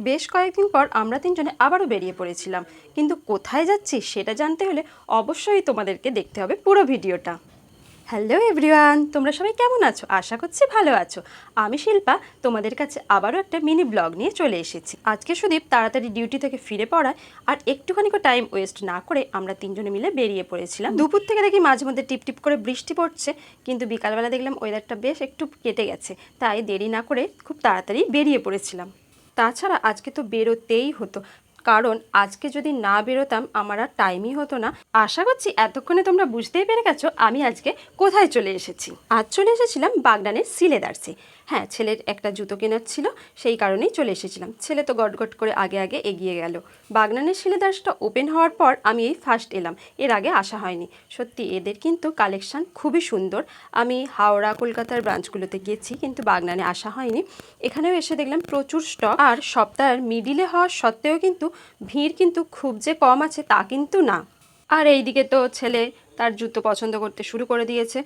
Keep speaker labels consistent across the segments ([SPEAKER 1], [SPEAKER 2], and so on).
[SPEAKER 1] বেশ কয়েকদিন পর আমরা তিনজনে আবারও বেরিয়ে পড়েছিলাম, কিন্তু কোথায় যাচ্ছি সেটা জানতে হলে অবশ্যই তোমাদেরকে দেখতে হবে পুরো ভিডিওটা। হ্যালো এভরিওয়ান, তোমরা সবাই কেমন আছো? আশা করছি ভালো আছো। আমি শিল্পা তোমাদের কাছে আবারও একটা মিনি ব্লগ নিয়ে চলে এসেছি। আজকে সুদীপ তাড়াতাড়ি ডিউটি থেকে ফিরে পড়ায় আর একটুখানিকও টাইম ওয়েস্ট না করে আমরা তিনজনে মিলে বেরিয়ে পড়েছিলাম। দুপুর থেকে দেখি মাঝে মধ্যে টিপ টিপ করে বৃষ্টি পড়ছে, কিন্তু বিকালবেলা দেখলাম ওয়েদারটা বেশ একটু কেটে গেছে, তাই দেরি না করে খুব তাড়াতাড়ি বেরিয়ে পড়েছিলাম। তাছাড়া আজকে তো বেরোতেই হতো, কারণ আজকে যদি না বেরোতাম আমার আর টাইমই হতো না। আশা করছি এতক্ষণে তোমরা বুঝতেই পেরে গেছো আমি আজকে কোথায় চলে এসেছি। আজ চলে এসেছিলাম বাগনানের সিলেদার্সে। হ্যাঁ, ছেলের একটা জুতো কেনার ছিল, সেই কারণেই চলে এসেছিলাম। ছেলে তো গটগট করে আগে আগে এগিয়ে গেল। বাগনানের সিলেদার্সটা ওপেন হওয়ার পর আমি এই ফার্স্ট এলাম, এর আগে আসা হয়নি। সত্যি এদের কিন্তু কালেকশান খুবই সুন্দর। আমি হাওড়া কলকাতার ব্রাঞ্চগুলোতে গেছি, কিন্তু বাগনানে আসা হয়নি। এখানেও এসে দেখলাম প্রচুর স্টক, আর সপ্তাহের মিডিলে হওয়া সত্ত্বেও কিন্তু ভিড় কিন্তু খুব যে কম আছে তা কিন্তু না। আর এইদিকে তো ছেলে তার জুতো পছন্দ করতে শুরু করে দিয়েছে,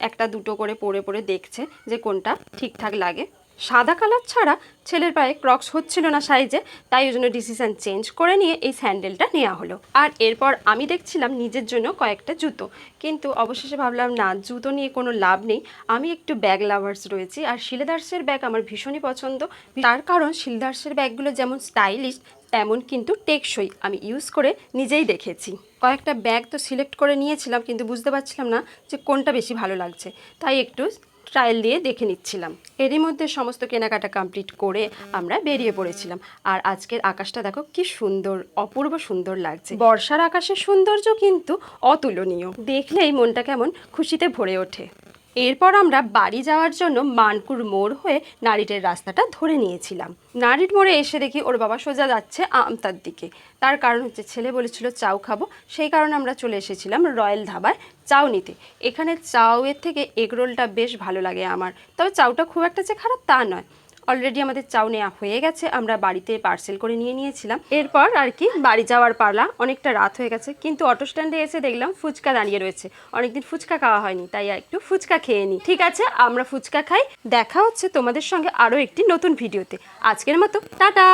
[SPEAKER 1] একটা দুটো করে পরে পরে দেখছে যে কোনটা ঠিকঠাক লাগে। সাদা কালার ছাড়া ছেলের পায়ে ক্রক্স হচ্ছিল না সাইজে, তাই ওই জন্য ডিসিশন চেঞ্জ করে নিয়ে এই স্যান্ডেলটা নেওয়া হলো। আর এরপর আমি দেখছিলাম নিজের জন্য কয়েকটা জুতো, কিন্তু অবশেষে ভাবলাম না, জুতো নিয়ে কোনো লাভ নেই। আমি একটু ব্যাগ লাভার্স রয়েছি, আর শিলেদার্সের ব্যাগ আমার ভীষণই পছন্দ। তার কারণ শিলেদার্সের ব্যাগগুলো যেমন স্টাইলিশ তেমন কিন্তু টেকসই, আমি ইউজ করে নিজেই দেখেছি। কয়েকটা ব্যাগ তো সিলেক্ট করে নিয়েছিলাম, কিন্তু বুঝতে পারছিলাম না যে কোনটা বেশি ভালো লাগছে, তাই একটু ট্রায়াল দিয়ে দেখে নিচ্ছিলাম। এরই মধ্যে সমস্ত কেনাকাটা কমপ্লিট করে আমরা বেরিয়ে পড়েছিলাম। আর আজকের আকাশটা দেখো কি সুন্দর, অপূর্ব সুন্দর লাগছে। বর্ষার আকাশের সৌন্দর্য কিন্তু অতুলনীয়, দেখলেই মনটা কেমন খুশিতে ভরে ওঠে। এরপর আমরা বাড়ি যাওয়ার জন্য মানকুর মোড় হয়ে নারিটের রাস্তাটা ধরে নিয়েছিলাম। নারিট মোড়ে এসে দেখি ওর বাবা সোজা যাচ্ছে আমতার দিকে। তার কারণ হচ্ছে ছেলে বলেছিল চাউ খাবো, সেই কারণে আমরা চলে এসেছিলাম রয়্যাল ধাবায় চাউ নিতে। এখানে চাউয়ের থেকে এগরোলটা বেশ ভালো লাগে আমার, তবে চাউটা খুব একটা যে খারাপ তা নয়। অলরেডি আমাদের চাউ নেওয়া হয়ে গেছে, আমরা বাড়িতে পার্সেল করে নিয়ে নিয়েছিলাম। এরপর আর কি বাড়ি যাওয়ার পালা, অনেকটা রাত হয়ে গেছে, কিন্তু অটো স্ট্যান্ডে এসে দেখলাম ফুচকা দাঁড়িয়ে রয়েছে। অনেকদিন ফুচকা খাওয়া হয়নি, তাই একটু ফুচকা খেয়ে নিই। ঠিক আছে, আমরা ফুচকা খাই। দেখা হচ্ছে তোমাদের সঙ্গে আরও একটি নতুন ভিডিওতে। আজকের মতো টাটা।